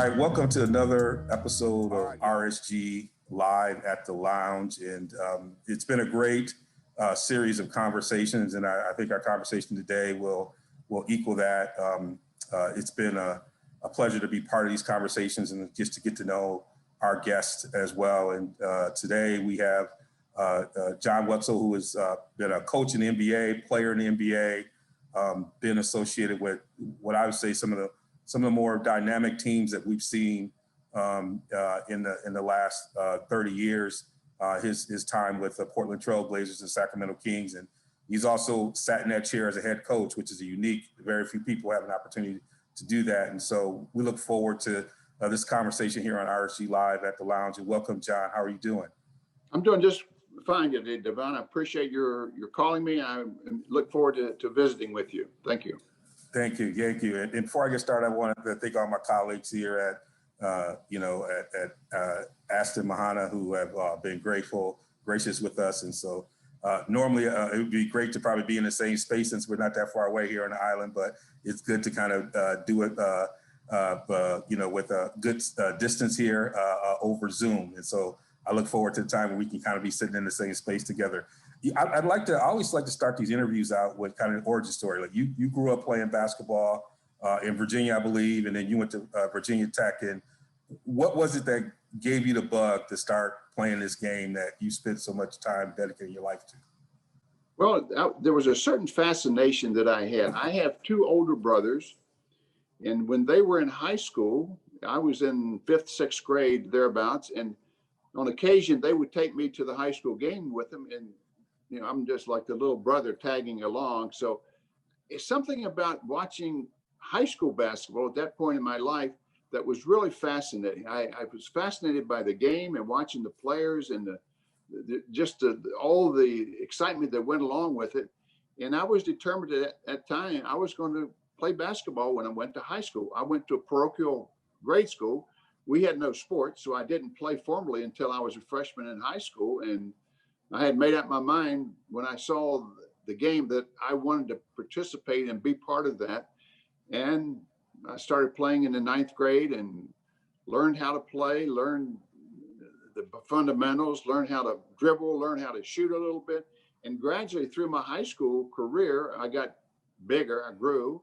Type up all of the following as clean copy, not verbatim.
right, welcome to another episode of RSG Live at the Lounge. And it's been a great series of conversations, and I think our conversation today will equal that. It's been a pleasure to be part of these conversations and just to get to know our guests as well. And today we have John Wetzel, who has been a coach in the NBA, player in the NBA, been associated with what I would say some of the more dynamic teams that we've seen in the last 30 years. His time with the Portland Trail Blazers and Sacramento Kings, and he's also sat in that chair as a head coach, which is a unique. Very few people have an opportunity to do that, and so we look forward to this conversation here on RSG Live at the Lounge. And welcome, John. How are you doing? I'm doing just fine today, Devon. I appreciate your calling me. I look forward to visiting with you. Thank you. Thank you. Thank you. And before I get started, I wanted to thank all my colleagues here at Aston Mahana, who have been gracious with us. And so normally it would be great to probably be in the same space since we're not that far away here on the island, but it's good to kind of do it, with a good distance here over Zoom. And so I look forward to the time when we can kind of be sitting in the same space together. I always like to start these interviews out with kind of an origin story. Like you grew up playing basketball in Virginia, I believe, and then you went to Virginia Tech. And what was it that gave you the bug to start playing this game that you spent so much time dedicating your life to? Well, there was a certain fascination that I had. I have two older brothers, and when they were in high school, I was in 5th, 6th grade, thereabouts, and on occasion, they would take me to the high school game with them, and I'm just like the little brother tagging along. So it's something about watching high school basketball at that point in my life that was really fascinating. I was fascinated by the game and watching the players and all the excitement that went along with it. And I was determined at that time I was going to play basketball when I went to high school. I went to a parochial grade school. We had no sports, so I didn't play formally until I was a freshman in high school. And I had made up my mind when I saw the game that I wanted to participate and be part of that. And I started playing in the 9th grade and learned how to play, learned the fundamentals, learned how to dribble, learned how to shoot a little bit. And gradually through my high school career, I got bigger, I grew,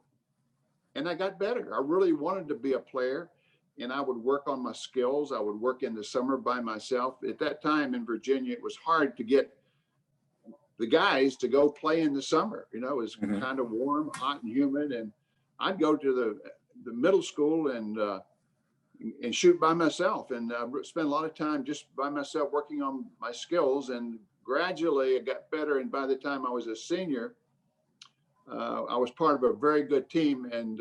and I got better. I really wanted to be a player. And I would work on my skills. I would work in the summer by myself. At that time in Virginia, it was hard to get the guys to go play in the summer. It was kind of warm, hot, and humid. And I'd go to the middle school and shoot by myself, and spend a lot of time just by myself working on my skills. And gradually, I got better. And by the time I was a senior, I was part of a very good team, and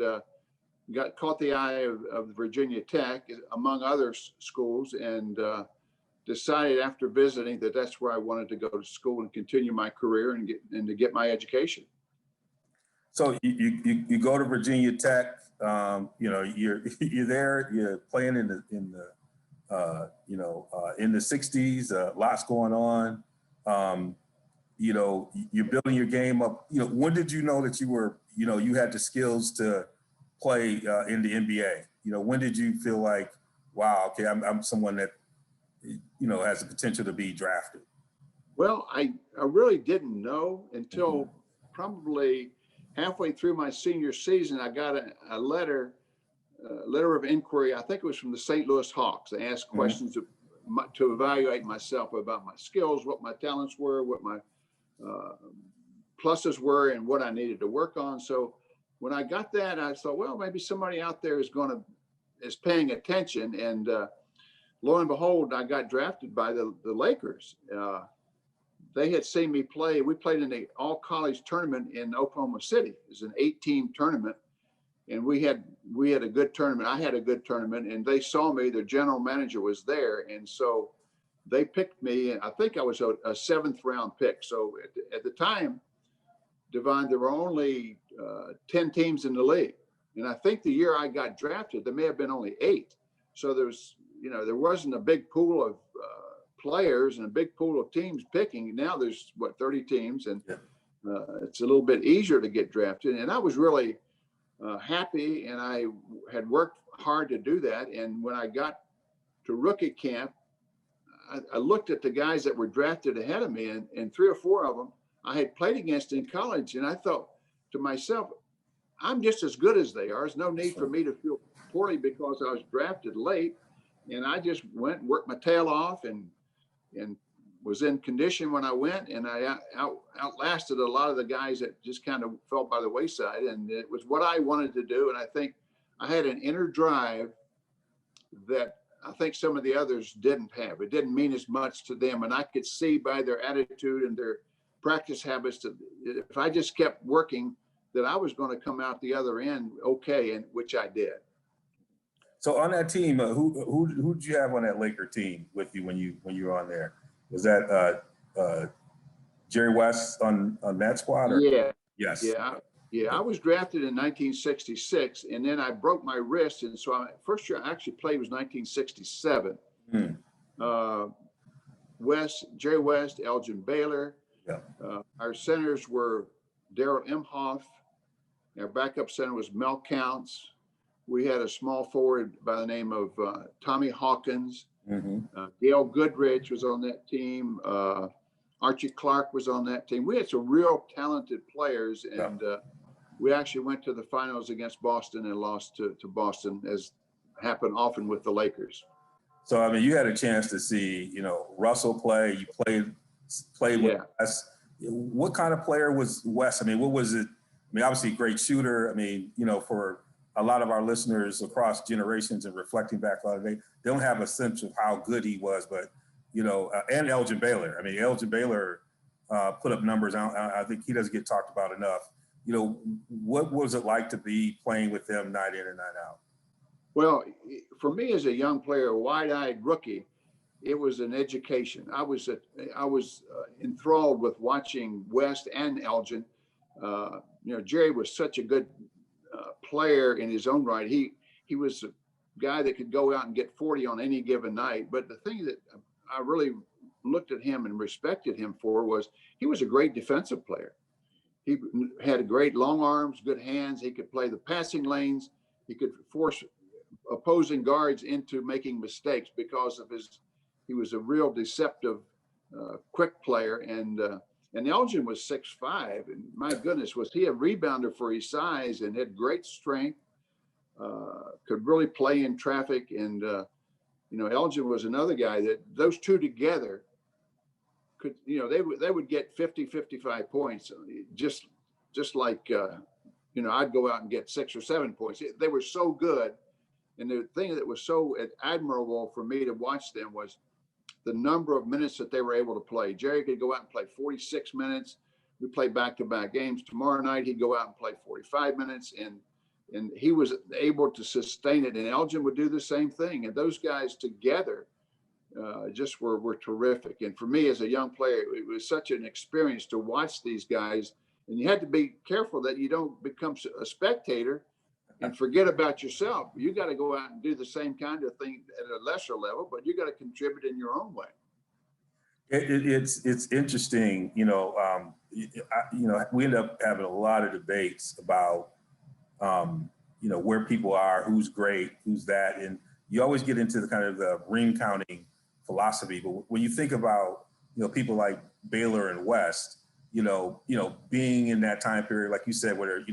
caught the eye of Virginia Tech, among other schools, and decided after visiting that that's where I wanted to go to school and continue my career and to get my education. So you go to Virginia Tech. You're there. You're playing in the 60s. Lots going on. You're building your game up. When did you know that you had the skills to play in the NBA? When did you feel like, wow, okay, I'm someone that has the potential to be drafted? Well, I really didn't know until probably halfway through my senior season. I got a letter of inquiry. I think it was from the St. Louis Hawks. They asked questions to evaluate myself about my skills, what my talents were, what my pluses were, and what I needed to work on. So when I got that, I thought, well, maybe somebody out there is paying attention. And lo and behold, I got drafted by the Lakers. They had seen me play. We played in the all-college tournament in Oklahoma City. It was an 8-team tournament, and we had a good tournament. I had a good tournament, and they saw me. Their general manager was there, and so they picked me. And I think I was a 7th-round pick. So at the time, Devon, there were only 10 teams in the league. And I think the year I got drafted, there may have been only 8. So there wasn't a big pool of players and a big pool of teams picking. Now there's 30 teams, and it's a little bit easier to get drafted. And I was really happy, and I had worked hard to do that. And when I got to rookie camp, I looked at the guys that were drafted ahead of me, and 3 or 4 of them I had played against in college. And I thought to myself, I'm just as good as they are. There's no need for me to feel poorly because I was drafted late. And I just went and worked my tail off and was in condition when I went, and I outlasted a lot of the guys that just kind of fell by the wayside. And it was what I wanted to do. And I think I had an inner drive that I think some of the others didn't have. It didn't mean as much to them. And I could see by their attitude and their practice habits that if I just kept working, that I was going to come out the other end okay, and which I did. So on that team, who did you have on that Laker team with you when you were on there? Was that Jerry West on that squad? Or? Yeah. Yes. Yeah. I was drafted in 1966, and then I broke my wrist, and so first year I actually played was 1967. Jerry West, Elgin Baylor. Yeah. Our centers were Darrell Imhoff. Our backup center was Mel Counts. We had a small forward by the name of Tommy Hawkins. Gail Goodrich was on that team. Archie Clark was on that team. We had some real talented players, and we actually went to the finals against Boston and lost to Boston, as happened often with the Lakers. So, I mean, you had a chance to see, Russell play. You played with Wes. What kind of player was Wes? I mean, what was it? I mean, obviously a great shooter. I mean, for a lot of our listeners across generations and reflecting back on it, they don't have a sense of how good he was, but, and Elgin Baylor. I mean, Elgin Baylor put up numbers. I think he doesn't get talked about enough. What was it like to be playing with them night in and night out? Well, for me as a young player, a wide-eyed rookie, it was an education. I was enthralled with watching West and Elgin. Jerry was such a good player in his own right. He was a guy that could go out and get 40 on any given night. But the thing that I really looked at him and respected him for was he was a great defensive player. He had great long arms, good hands. He could play the passing lanes. He could force opposing guards into making mistakes because of he was a real deceptive, quick player. And Elgin was 6'5", and my goodness, was he a rebounder for his size and had great strength, could really play in traffic. And, Elgin was another guy that those two together could, they would get 50, 55 points, just like, I'd go out and get 6 or 7 points. They were so good. And the thing that was so admirable for me to watch them was the number of minutes that they were able to play. Jerry could go out and play 46 minutes. We played back-to-back games. Tomorrow night, he'd go out and play 45 minutes, and he was able to sustain it. And Elgin would do the same thing. And those guys together just were terrific. And for me as a young player, it was such an experience to watch these guys. And you had to be careful that you don't become a spectator and forget about yourself. You got to go out and do the same kind of thing at a lesser level, but you got to contribute in your own way. It's interesting, we end up having a lot of debates about, where people are, who's great, who's that, and you always get into the kind of the ring counting philosophy. But when you think about, people like Baylor and West, being in that time period, like you said, where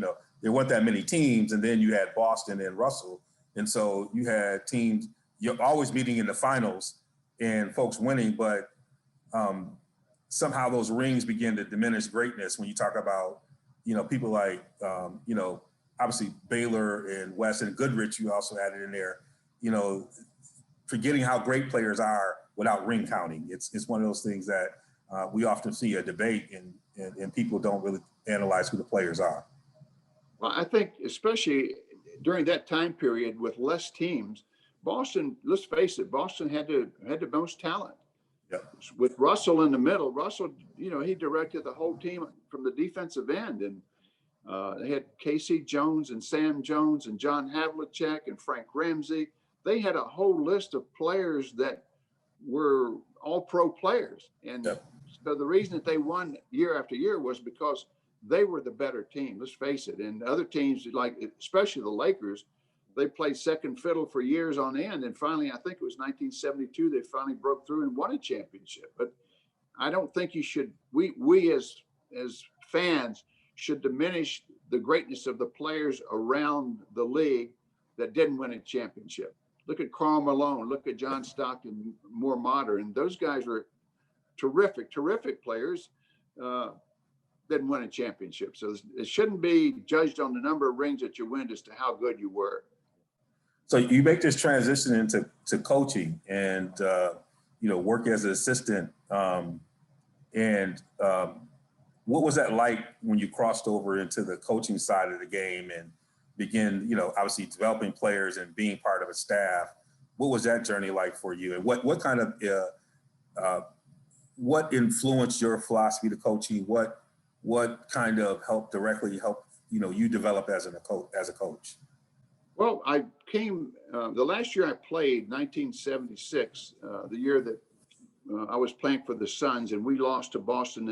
there weren't that many teams, and then you had Boston and Russell. And so you had teams, you're always meeting in the finals and folks winning, but somehow those rings begin to diminish greatness when you talk about, people like, obviously Baylor and West and Goodrich, you also added in there, forgetting how great players are without ring counting. It's one of those things that we often see a debate and people don't really analyze who the players are. Well, I think especially during that time period with less teams, Boston, let's face it, Boston had the most talent. Yep. With Russell in the middle, Russell, he directed the whole team from the defensive end. And they had Casey Jones and Sam Jones and John Havlicek and Frank Ramsey. They had a whole list of players that were all pro players. And so the reason that they won year after year was because they were the better team, let's face it. And other teams, like especially the Lakers, they played second fiddle for years on end. And finally, I think it was 1972, they finally broke through and won a championship. But I don't think you should, we as fans should diminish the greatness of the players around the league that didn't win a championship. Look at Karl Malone, look at John Stockton, more modern. Those guys were terrific players, didn't win a championship. So it shouldn't be judged on the number of rings that you win as to how good you were. So you make this transition into coaching and, work as an assistant. What was that like when you crossed over into the coaching side of the game and begin, obviously developing players and being part of a staff? What was that journey like for you? And what kind of, what influenced your philosophy to coaching? What kind of directly help, you develop as a coach? Well, I came, the last year I played, 1976, the year that I was playing for the Suns, and we lost to Boston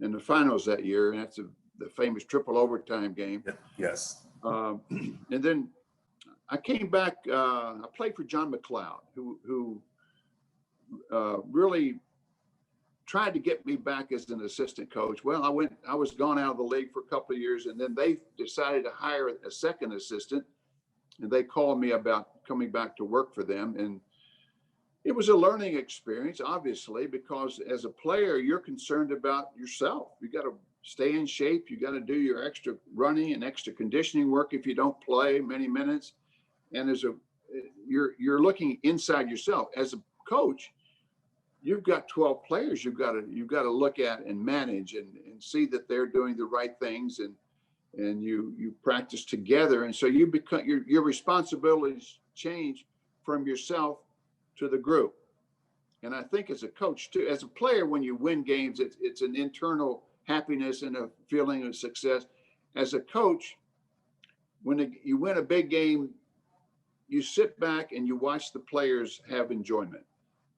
in the finals that year. And that's the famous triple overtime game. Yes. And then I came back, I played for John McLeod, who really tried to get me back as an assistant coach. Well, I was gone out of the league for a couple of years, and then they decided to hire a second assistant, and they called me about coming back to work for them. And it was a learning experience, obviously, because as a player, you're concerned about yourself. You got to stay in shape. You got to do your extra running and extra conditioning work if you don't play many minutes. And you're looking inside yourself. As a coach, you've got 12 players you've got to look at and manage and see that they're doing the right things, and you practice together. And so you become your responsibilities change from yourself to the group. And I think as a coach too, as a player, when you win games, it's an internal happiness and a feeling of success. As a coach, when you win a big game, you sit back and you watch the players have enjoyment.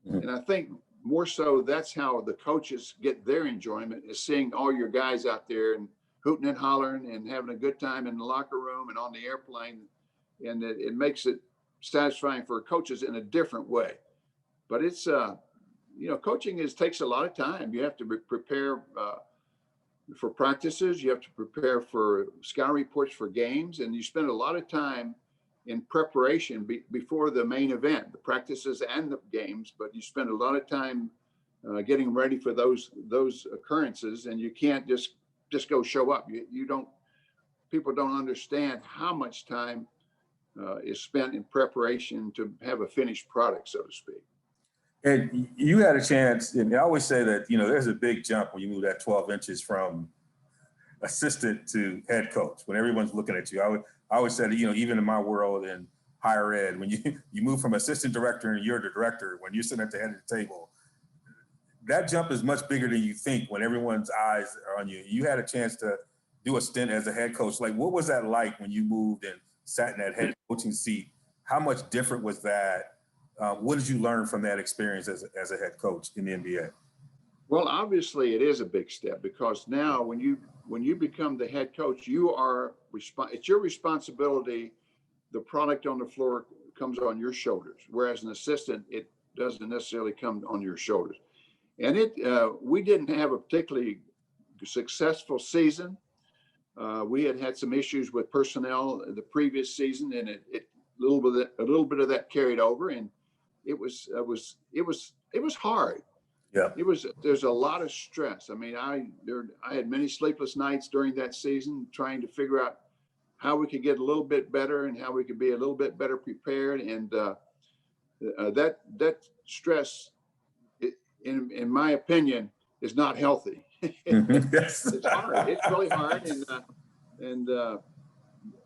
Mm-hmm. And I think more so that's how the coaches get their enjoyment, is seeing all your guys out there and hooting and hollering and having a good time in the locker room and on the airplane. And it makes it satisfying for coaches in a different way. But it's, coaching takes a lot of time. You have to prepare for practices. You have to prepare for scouting reports for games. And you spend a lot of time in preparation before the main event, the practices and the games. But you spend a lot of time getting ready for those occurrences. And you can't just go show up. People don't understand how much time is spent in preparation to have a finished product, so to speak. And you had a chance, and I always say that, there's a big jump when you move that 12 inches from assistant to head coach, when everyone's looking at you. I always said, even in my world in higher ed, when you move from assistant director and you're the director, when you're sitting at the head of the table, that jump is much bigger than you think when everyone's eyes are on you. You had a chance to do a stint as a head coach. Like, what was that like when you moved and sat in that head coaching seat? How much different was that? What did you learn from that experience as a head coach in the NBA? Well, obviously it is a big step, because now when you become the head coach, it's your responsibility. The product on the floor comes on your shoulders, whereas an assistant, it doesn't necessarily come on your shoulders. And we didn't have a particularly successful season. We had some issues with personnel the previous season, and a little bit of that carried over, and it was hard. Yeah, there's a lot of stress. I mean, I had many sleepless nights during that season trying to figure out how we could get a little bit better and how we could be a little bit better prepared. And that stress, in my opinion, is not healthy. It's hard. It's really hard. And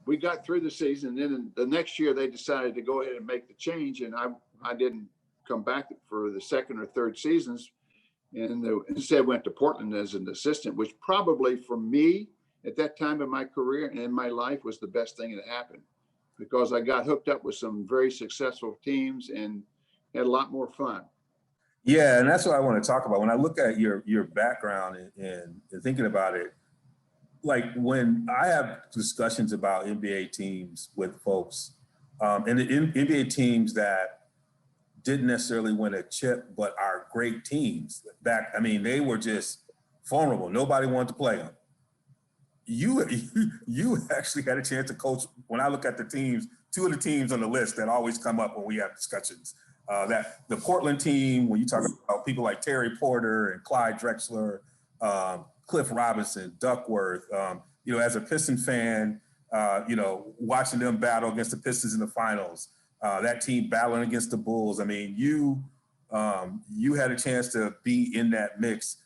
we got through the season. And then the next year they decided to go ahead and make the change. And I didn't come back for the second or third seasons. And instead went to Portland as an assistant, which probably for me at that time in my career and in my life was the best thing that happened, because I got hooked up with some very successful teams and had a lot more fun. Yeah, and that's what I want to talk about. When I look at your background and thinking about it, like when I have discussions about NBA teams with folks, And the NBA teams that didn't necessarily win a chip, but are great teams. They were just formidable. Nobody wanted to play them. You actually had a chance to coach. When I look at the teams, two of the teams on the list that always come up when we have discussions, that the Portland team, when you talk about people like Terry Porter and Clyde Drexler, Cliff Robinson, Duckworth, as a Piston fan, watching them battle against the Pistons in the finals, that team battling against the Bulls. I mean, you had a chance to be in that mix.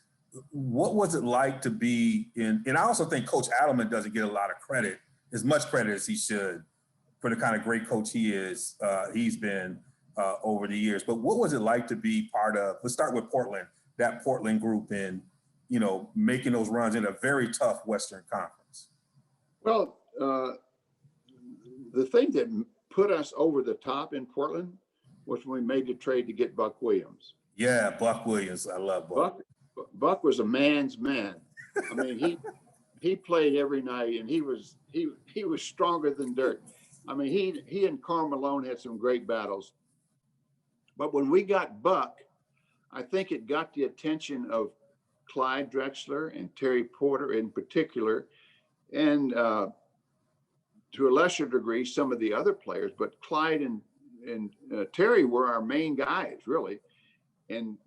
What was it like to be in? And I also think Coach Adelman doesn't get a lot of credit, as much credit as he should, for the kind of great coach he is. He's been over the years. But what was it like to be part of? Let's start with Portland, that Portland group, and making those runs in a very tough Western Conference. Well, the thing that put us over the top in Portland was when we made the trade to get Buck Williams. Yeah, Buck Williams. I love Buck. Buck was a man's man. I mean, he played every night, and he was stronger than dirt. I mean, he and Karl Malone had some great battles. But when we got Buck, I think it got the attention of Clyde Drexler and Terry Porter in particular, and to a lesser degree, some of the other players. But Clyde and Terry were our main guys, really. And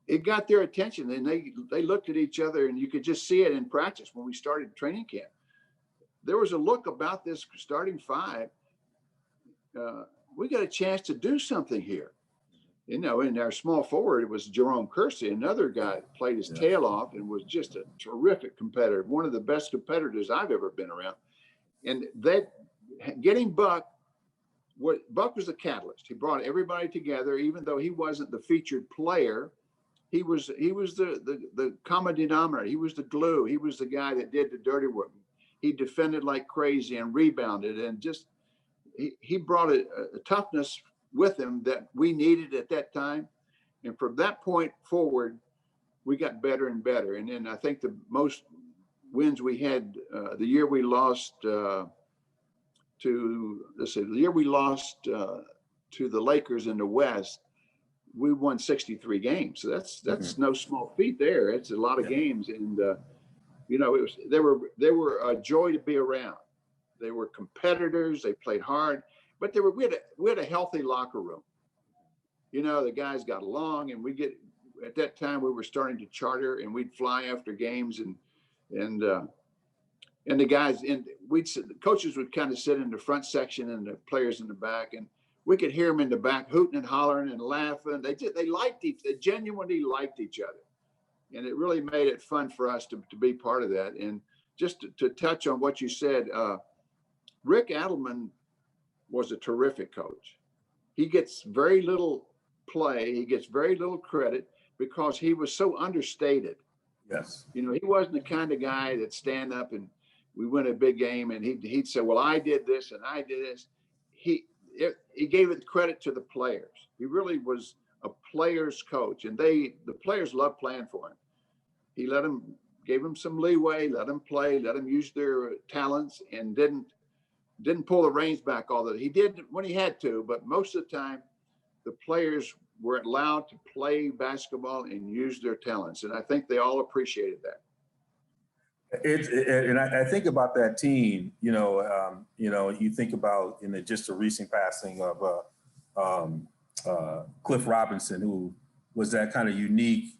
it got their attention, and they looked at each other, and you could just see it in practice when we started training camp. There was a look about this starting five. We got a chance to do something here. In our small forward, it was Jerome Kersey, another guy that played his tail off and was just a terrific competitor, one of the best competitors I've ever been around. And that getting Buck was the catalyst. He brought everybody together, even though he wasn't the featured player. He was the common denominator. He was the glue. He was the guy that did the dirty work. He defended like crazy and rebounded, and just he brought a toughness with him that we needed at that time. And from that point forward, we got better and better. And then I think the most wins we had the year we lost to the Lakers in the West, we won 63 games. So that's no small feat there. It's a lot of games. And, they were a joy to be around. They were competitors. They played hard, but we had a healthy locker room. The guys got along, and at that time we were starting to charter, and we'd fly after games, and the guys, and the coaches would kind of sit in the front section and the players in the back, and we could hear them in the back hooting and hollering and laughing. They genuinely liked each other. And it really made it fun for us to be part of that. And just to touch on what you said, Rick Adelman was a terrific coach. He gets very little play. He gets very little credit because he was so understated. Yes. He wasn't the kind of guy that stand up and we win a big game and he'd say, well, I did this and I did this. He gave it credit to the players. He really was a player's coach, and the players loved playing for him. He gave them some leeway, let them play, let them use their talents, and didn't pull the reins back all that. He did when he had to, but most of the time, the players were allowed to play basketball and use their talents, and I think they all appreciated that. And I think about that team. You think about just a recent passing of Cliff Robinson, who was that kind of unique,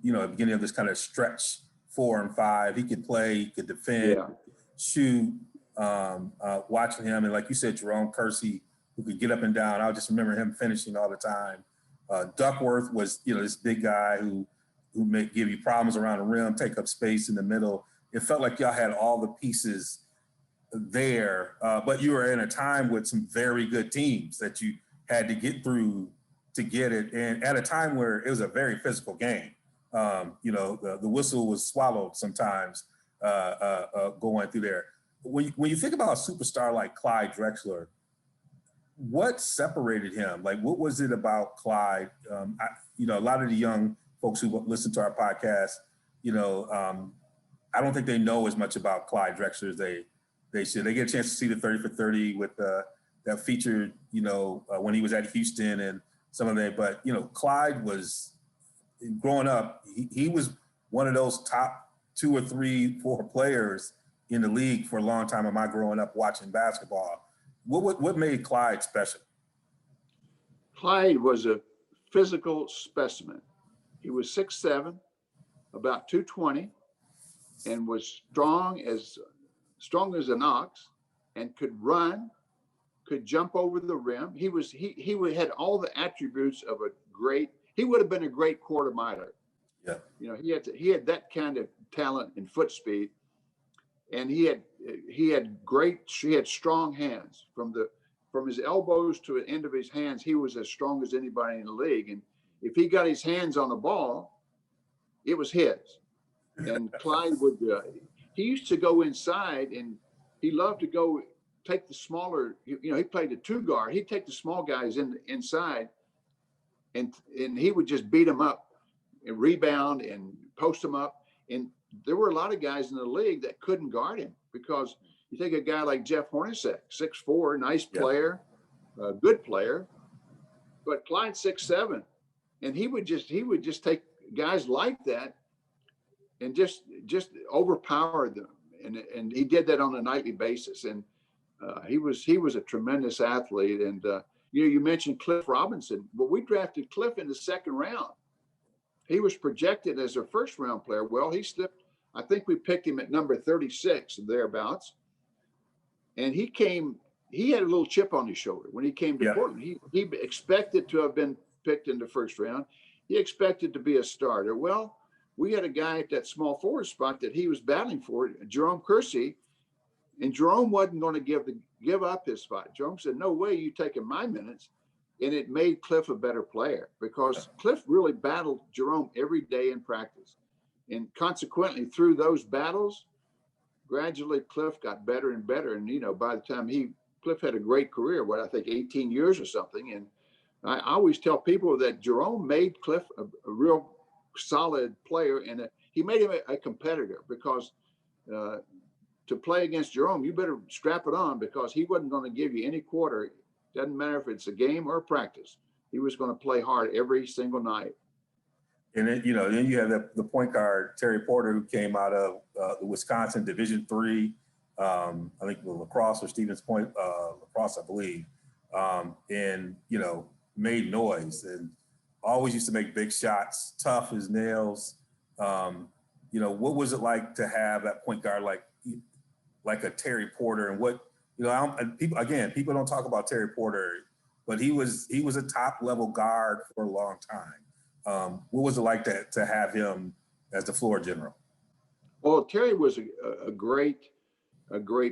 beginning of this kind of stretch 4 and 5. He could play, he could defend, shoot. Watching him, and like you said, Jerome Kersey, who could get up and down. I just remember him finishing all the time. Duckworth was, this big guy who may give you problems around the rim, take up space in the middle. It felt like y'all had all the pieces there, but you were in a time with some very good teams that you had to get through to get it, and at a time where it was a very physical game. The whistle was swallowed sometimes going through there. When you think about a superstar like Clyde Drexler, what separated him? Like, what was it about Clyde? A lot of the young folks who listen to our podcast, I don't think they know as much about Clyde Drexler as they should. They get a chance to see the 30 for 30 with that featured, when he was at Houston and some of that. But, Clyde was, growing up, he was one of those top 2 or 3, 4 players in the league for a long time. Am I growing up watching basketball? What made Clyde special? Clyde was a physical specimen. He was 6'7", about 220, and was strong as an ox, and could run, could jump over the rim. He had all the attributes of he would have been a great quarter miler. Yeah. He had that kind of talent and foot speed, and he had strong hands from his elbows to the end of his hands. He was as strong as anybody in the league. And if he got his hands on the ball, it was his. And Clyde he used to go inside, and he loved to go take the smaller, he played a 2 guard. He'd take the small guys inside, and he would just beat them up and rebound and post them up. And there were a lot of guys in the league that couldn't guard him, because you take a guy like Jeff Hornacek, 6'4", nice player, good player, but Clyde's 6'7", and he would just take guys like that and just overpower them, and he did that on a nightly basis. And he was a tremendous athlete. And you mentioned Cliff Robinson. Well, we drafted Cliff in the 2nd round. He was projected as a 1st round player. Well, he slipped. I think we picked him at number 36 thereabouts. And he had a little chip on his shoulder when he came to Portland. He expected to have been picked in the 1st round. He expected to be a starter. Well, we had a guy at that small forward spot that he was battling for, Jerome Kersey, and Jerome wasn't going to give up his spot. Jerome said, "No way, you taking my minutes." And it made Cliff a better player, because Cliff really battled Jerome every day in practice. And consequently, through those battles, gradually Cliff got better and better. And, by the time Cliff had a great career, I think 18 years or something. And I always tell people that Jerome made Cliff a real solid player, and he made him a competitor, because to play against Jerome, you better strap it on, because he wasn't going to give you any quarter. Doesn't matter if it's a game or a practice. He was going to play hard every single night. And then, then you have the point guard, Terry Porter, who came out of the Wisconsin Division III, I think lacrosse or Stevens Point, lacrosse, I believe, and, made noise and always used to make big shots, tough as nails. What was it like to have that point guard like a Terry Porter? And what, people don't talk about Terry Porter, but he was a top level guard for a long time. What was it like to have him as the floor general? Well, Terry was a great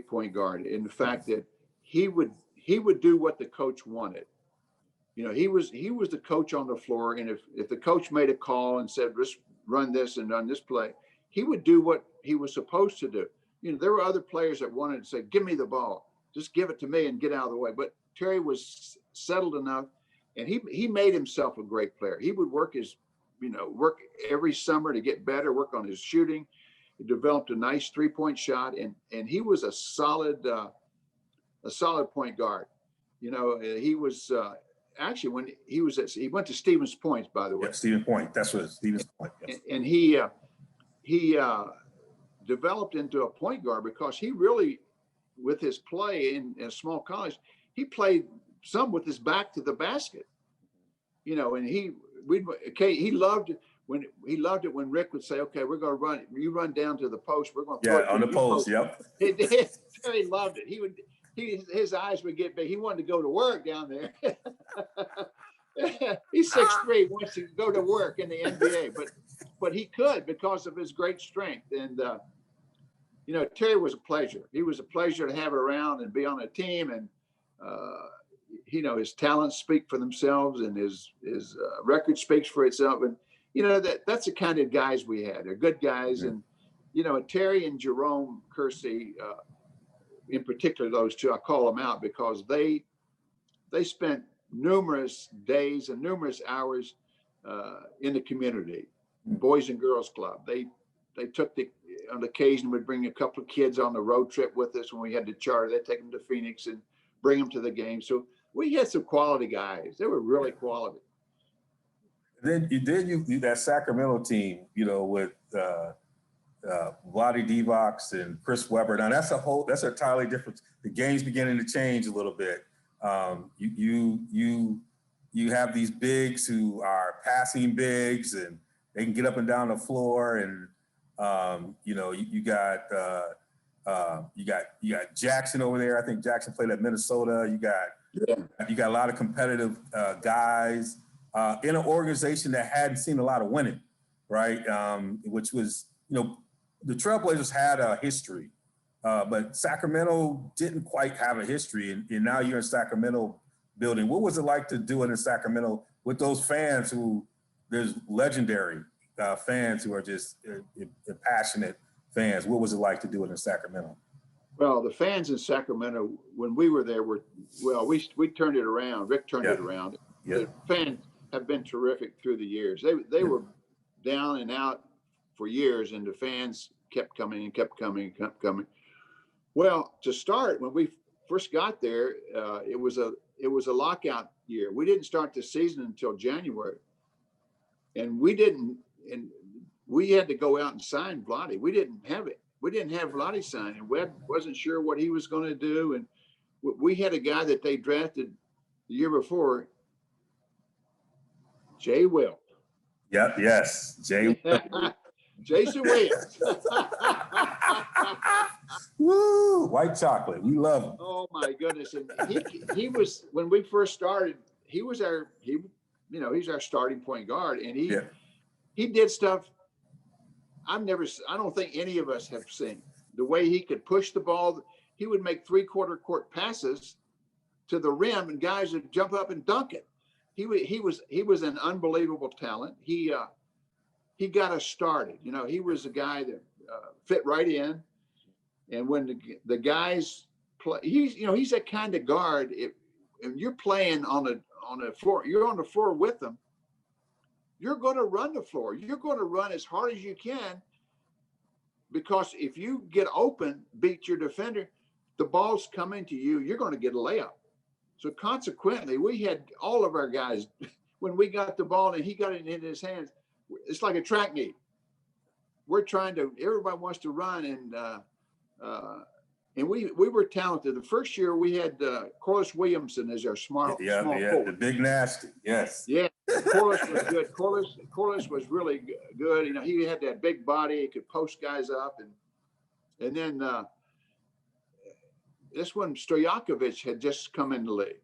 point guard, in the fact that he would do what the coach wanted. He was the coach on the floor, and if the coach made a call and said, "Let's run this and run this play," he would do what he was supposed to do. There were other players that wanted to say, "Give me the ball, just give it to me and get out of the way." But Terry was settled enough, and he made himself a great player. He would work work every summer to get better, work on his shooting. He developed a nice 3-point shot, and he was a solid point guard. He was actually, when he went to Stevens Point, by the way. Yeah, Stevens Point. That's what Stevens Point. Yes. And he developed into a point guard, because he really, with his play in a small college, he played some with his back to the basket. And he loved it when Rick would say, "Okay, we're going to run. You run down to the post. We're going to throw it on the post." Yep. Terry loved it. His eyes would get big. He wanted to go to work down there. He's 6'3", wants to go to work in the NBA, but he could, because of his great strength. And Terry was a pleasure. He was a pleasure to have around and be on a team. And his talents speak for themselves, and his record speaks for itself. And that's the kind of guys we had. They're good guys. Mm-hmm. And Terry and Jerome Kersey, in particular, those two, I call them out because they spent numerous days and numerous hours in the community, Boys and Girls Club. They took on occasion would bring a couple of kids on the road trip with us when we had to charter. They'd take them to Phoenix and bring them to the game. So we had some quality guys. They were really quality. Then you that Sacramento team, with Vlade Divac and Chris Webber. Now that's an entirely different. The game's beginning to change a little bit. You have these bigs who are passing bigs, and they can get up and down the floor. And you got Jackson over there. I think Jackson played at Minnesota. You got a lot of competitive guys in an organization that hadn't seen a lot of winning, right? Which was, the Trailblazers had a history, but Sacramento didn't quite have a history. And now you're in Sacramento building. What was it like to do it in Sacramento with those fans there's legendary fans who are just passionate fans? What was it like to do it in Sacramento? Well, the fans in Sacramento, when we were there, we turned it around. Rick turned it around. The fans have been terrific through the years. They were down and out for years, and the fans kept coming and kept coming and kept coming. Well, to start, when we first got there, it was a lockout year. We didn't start the season until January, and we had to go out and sign Vlade. We didn't have it. We didn't have Vlade signed, and Webb wasn't sure what he was going to do. And we had a guy that they drafted the year before, Jay Will. Yep. Yes. Jay. Jason Williams. Woo! White chocolate. We love him. Oh my goodness! And he was, when we first started, he's our starting point guard, and he did stuff I don't think any of us have seen. The way he could push the ball, he would make 3/4 court passes to the rim, and guys would jump up and dunk it. He was an unbelievable talent. He got us started. He was a guy that fit right in. And when the guys play, he's that kind of guard. If you're playing on a floor, you're on the floor with them, you're going to run the floor. You're going to run as hard as you can, because if you get open, beat your defender, the ball's coming to you, you're going to get a layup. So consequently, we had all of our guys, when we got the ball and he got it in his hands, it's like a track meet. Everybody wants to run, and we were talented. The first year we had Corliss Williamson as our small forward. The big nasty, yes. Yeah, Corliss was good. Corliss was really good. He had that big body. He could post guys up, and then this one Stojakovic had just come in the league,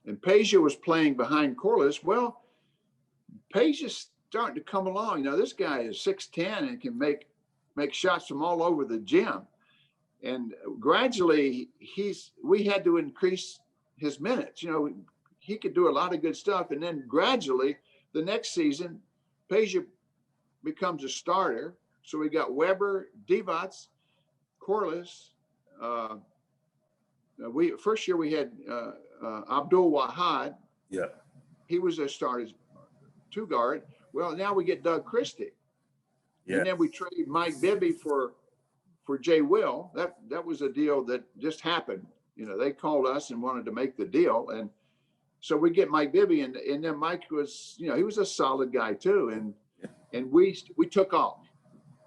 and Peja was playing behind Corliss. Well, Peja's starting to come along. This guy is 6'10" and can make shots from all over the gym. And gradually, we had to increase his minutes. He could do a lot of good stuff. And then gradually, the next season, Peja becomes a starter. So we got Webber, Divac, Corliss. First year we had Abdul Wahad. Yeah. He was a starter, 2 guard. Well, now we get Doug Christie. Yeah. And then we trade Mike Bibby for Jay Will. That was a deal that just happened. They called us and wanted to make the deal. And so we get Mike Bibby, and then Mike was, he was a solid guy too. And we took off.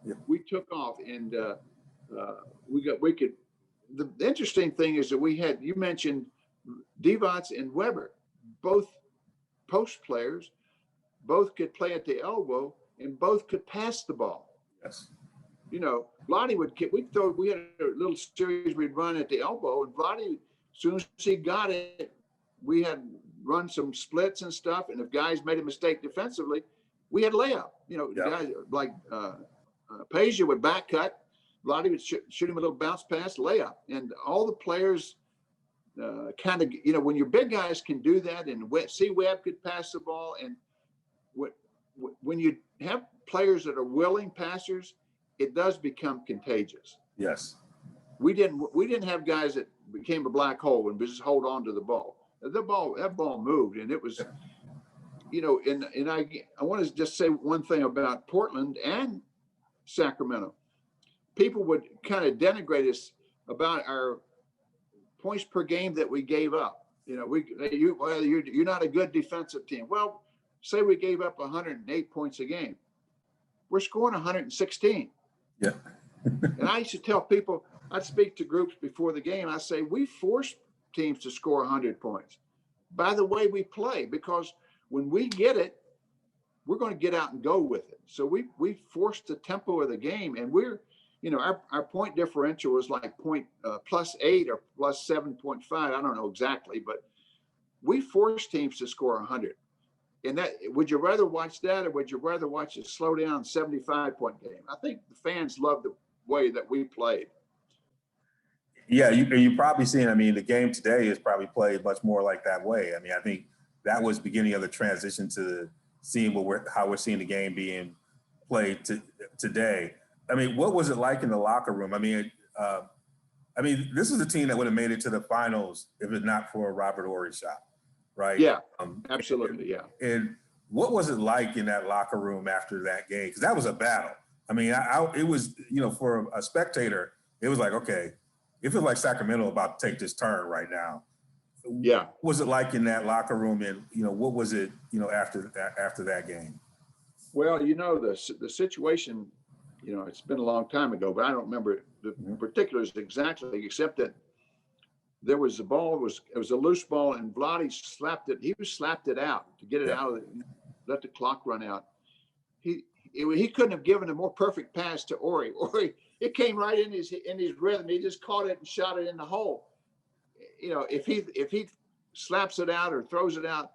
Yeah. We took off, and the interesting thing is that you mentioned Divac and Webber, both post players, both could play at the elbow, and both could pass the ball. Yes. Vlade we had a little series we'd run at the elbow, and Vlade, as soon as he got it, we had run some splits and stuff. And if guys made a mistake defensively, we had layup. Guys like Peja would back cut, Vlade would shoot him a little bounce pass, layup. And all the players kind of, when your big guys can do that, and Webb could pass the ball, and when you have players that are willing passers, it does become contagious. Yes. We didn't have guys that became a black hole and just hold on to the ball. That ball moved, and it was, and I want to just say one thing about Portland and Sacramento. People would kind of denigrate us about our points per game that we gave up. You know, you're not a good defensive team. Well, say we gave up 108 points a game. We're scoring 116. Yeah. And I used to tell people, I'd speak to groups before the game. I say, we force teams to score 100 points by the way we play, because when we get it, we're going to get out and go with it. So we force the tempo of the game, and we're, you know, our point differential was like +8 or +7.5. I don't know exactly, but we force teams to score 100. And that, would you rather watch that, or would you rather watch a slow down 75-point game? I think the fans love the way that we played. Yeah, you probably seen, I mean, the game today is probably played much more like that way. I mean, I think that was beginning of the transition to seeing how we're seeing the game being played today. I mean, what was it like in the locker room? I mean, this is a team that would have made it to the finals if it's not for a Robert Horry shot, right? Yeah, absolutely, yeah. And what was it like in that locker room after that game? Because that was a battle. I mean, it was, you know, for a spectator, it was like, okay, it feels like Sacramento about to take this turn right now. Yeah. What was it like in that locker room, and, you know, what was it, you know, after that game? Well, you know, the situation, you know, it's been a long time ago, but I don't remember the particulars exactly, except that there was it was a loose ball, and Vlade slapped it out to get it out of let the clock run out. He couldn't have given a more perfect pass to Horry. Horry, it came right in his rhythm. He just caught it and shot it in the hole. You know, if he slaps it out or throws it out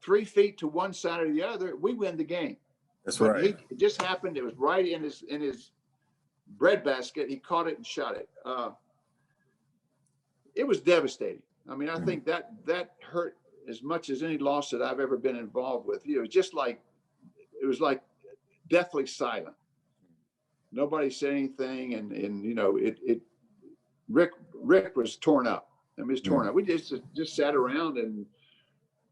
3 feet to one side or the other, we win the game. That's right. It just happened. It was right in his breadbasket. He caught it and shot it. It was devastating. I mean, I think that hurt as much as any loss that I've ever been involved with. You know, it was like deathly silent. Nobody said anything, and you know, Rick was torn up. I mean, it's torn up. We just sat around, and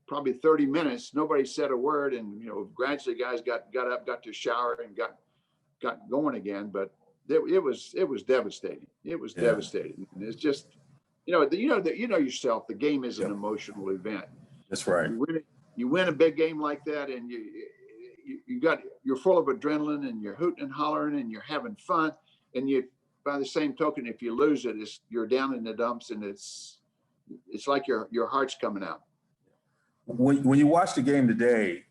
probably 30 minutes, nobody said a word, and you know, gradually guys got up, got to shower, and got going again. But it was devastating. It was devastating. And it's just, you know yourself. The game is an emotional event. That's right. You win a big game like that, and you're full of adrenaline, and you're hooting and hollering, and you're having fun, and by the same token, if you lose it, you're down in the dumps, and it's like your heart's coming out. When you watch the game today,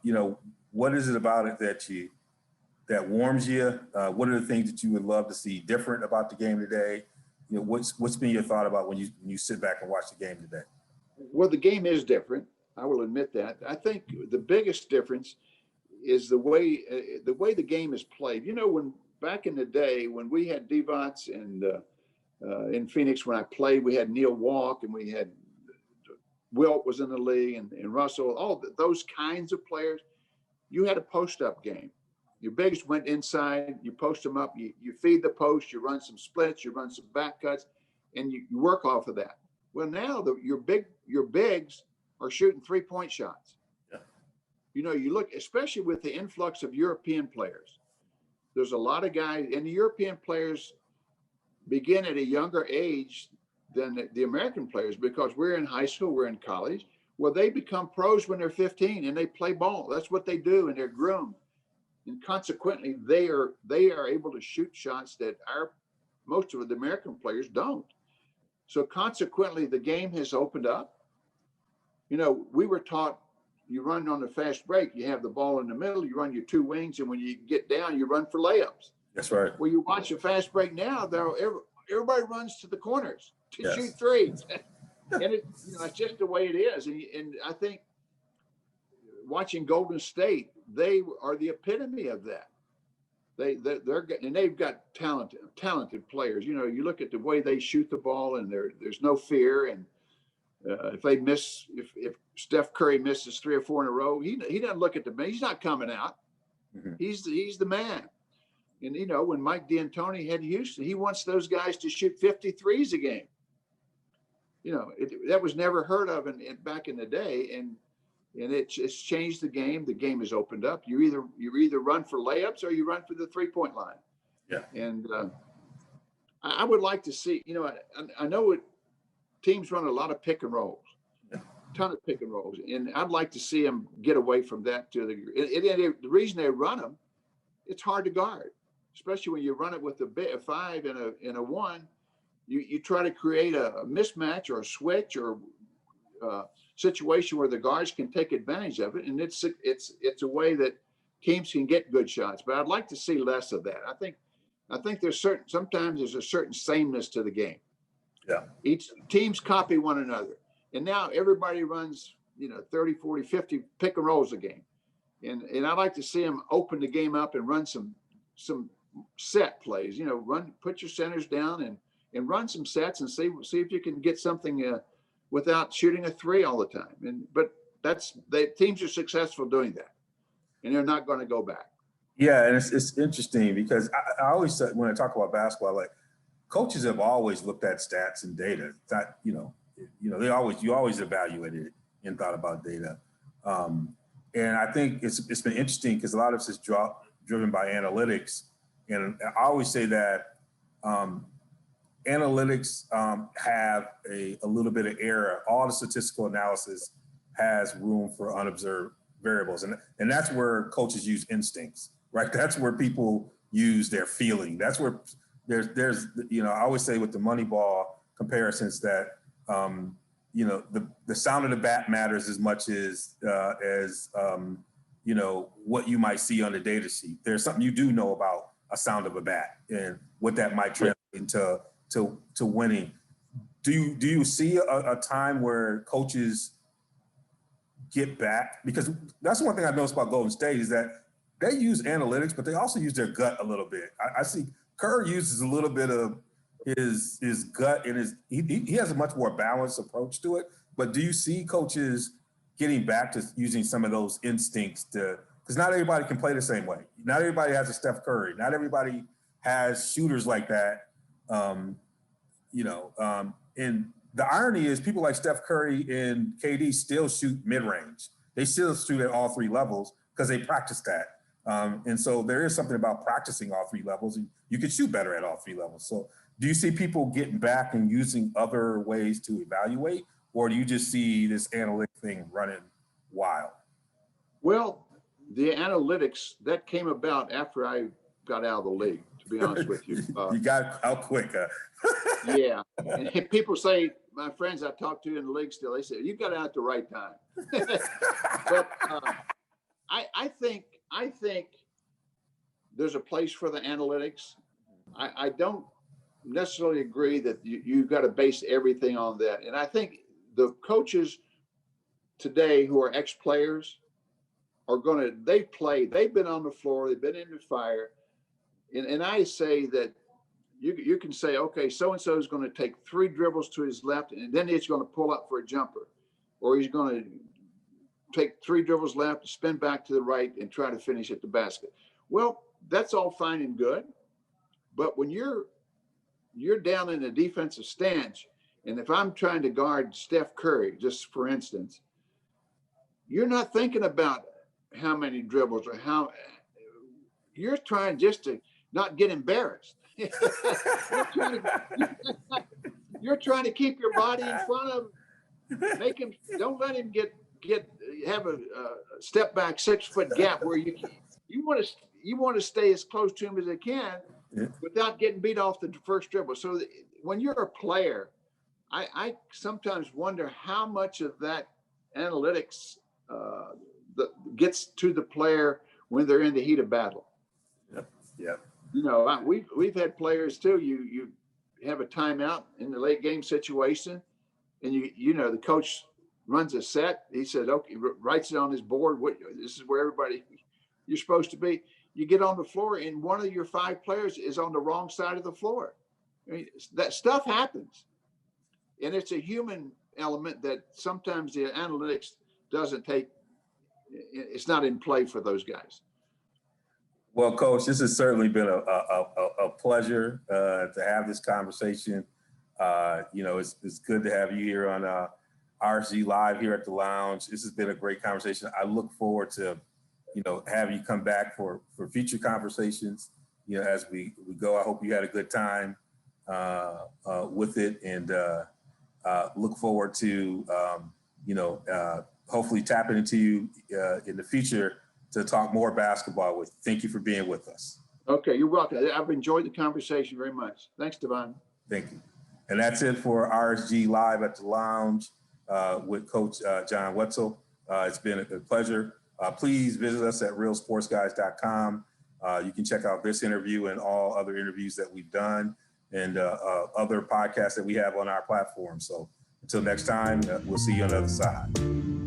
you know, what is it about it that warms you? What are the things that you would love to see different about the game today? You know, what's been your thought about when you sit back and watch the game today? Well, the game is different. I will admit that. I think the biggest difference is the way the game is played. You know, when back in the day when we had Divac and in Phoenix, when I played, we had Neil Walk, and we had Wilt was in the league, and Russell, all those kinds of players. You had a post-up game. Your bigs went inside, you post them up, you feed the post, you run some splits, you run some back cuts, and you work off of that. Well, now your bigs are shooting 3-point shots. Yeah. You know, you look, especially with the influx of European players. There's a lot of guys, and the European players begin at a younger age than the American players, because we're in high school, we're in college. Well, they become pros when they're 15, and they play ball. That's what they do, and they're groomed. And consequently, they are able to shoot shots that most of the American players don't. So consequently, the game has opened up. You know, we were taught, you run on the fast break, you have the ball in the middle, you run your two wings, and when you get down, you run for layups. That's right. Well, you watch a fast break now, everybody runs to the corners to shoot threes. And it's just the way it is. And I think watching Golden State, they are the epitome of that. They've got talented players. You know, you look at the way they shoot the ball, and there's no fear. And if Steph Curry misses 3 or 4 in a row, he doesn't look at the bench. He's not coming out. Mm-hmm. He's the man. And you know, when Mike D'Antoni had Houston, he wants those guys to shoot 53s a game. You know, that was never heard of back in the day, and it's changed the game. The game has opened up. You either run for layups or you run for the 3-point line. Yeah. And I would like to see. You know, I know teams run a lot of pick and rolls, ton of pick and rolls, and I'd like to see them get away from that to the reason they run them. It's hard to guard, especially when you run it with a 5 and a 1. You try to create a mismatch or a switch or situation where the guards can take advantage of it, and it's a way that teams can get good shots. But I'd like to see less of that. I think sometimes there's a certain sameness to the game. Yeah. Each teams copy one another, and now everybody runs 30, 40, 50 pick and rolls a game, and I'd like to see them open the game up and run some set plays. Put your centers down and run some sets and see if you can get something without shooting a 3 all the time. But teams are successful doing that, and they're not going to go back. Yeah, and it's interesting because I always say, when I talk about basketball, like, coaches have always looked at stats and data. That you always evaluated it and thought about data. And I think it's been interesting because a lot of this is driven by analytics, and I always say that analytics have a little bit of error. All the statistical analysis has room for unobserved variables, and that's where coaches use instincts, right? That's where people use their feeling. That's where there's I always say with the Moneyball comparisons that the sound of the bat matters as much as what you might see on the data sheet. There's something you do know about a sound of a bat and what that might translate into to winning. Do you see a time where coaches get back? Because that's one thing I've noticed about Golden State is that they use analytics, but they also use their gut a little bit. I see Kerr uses a little bit of his gut and he has a much more balanced approach to it. But do you see coaches getting back to using some of those instincts because not everybody can play the same way. Not everybody has a Steph Curry. Not everybody has shooters like that. And the irony is people like Steph Curry and KD still shoot mid-range. They still shoot at all 3 levels because they practice that. And so there is something about practicing all 3 levels. And you can shoot better at all 3 levels. So do you see people getting back and using other ways to evaluate, or do you just see this analytic thing running wild? Well, the analytics, that came about after I got out of the league, to be honest with you. You got out quick, huh? Yeah. And people say, my friends I talk to in the league still, they say, you got out at the right time. But I think there's a place for the analytics. I don't necessarily agree that you got to base everything on that. And I think the coaches today who are ex-players are they've been on the floor, they've been in the fire. And I say that you can say, okay, so-and-so is going to take 3 dribbles to his left, and then he's going to pull up for a jumper, or he's going to take 3 dribbles left, spin back to the right, and try to finish at the basket. Well, that's all fine and good, but when you're down in the defensive stance, and if I'm trying to guard Steph Curry, just for instance, you're not thinking about how many dribbles or how you're trying just to not get embarrassed. You're trying to keep your body in front of him. Don't let him have a step back 6-foot gap where you want to stay as close to him as you can without getting beat off the first dribble. So when you're a player, I sometimes wonder how much of that analytics gets to the player when they're in the heat of battle. Yep. We've had players too. You have a timeout in the late game situation, and the coach runs a set. He says, okay, writes it on his board. This is where you're supposed to be. You get on the floor, and one of your 5 players is on the wrong side of the floor. I mean, that stuff happens, and it's a human element that sometimes the analytics doesn't take. It's not in play for those guys. Well, Coach, this has certainly been a pleasure to have this conversation. It's good to have you here on RSG Live here at the Lounge. This has been a great conversation. I look forward to, have you come back for future conversations, as we go. I hope you had a good time with it. And, look forward to, hopefully tapping into you in the future to talk more basketball with you. Thank you for being with us. Okay, you're welcome. I've enjoyed the conversation very much. Thanks, Devon. Thank you. And that's it for RSG Live at the Lounge with Coach John Wetzel. It's been a pleasure. Please visit us at realsportsguys.com. You can check out this interview and all other interviews that we've done and other podcasts that we have on our platform. So until next time, we'll see you on the other side.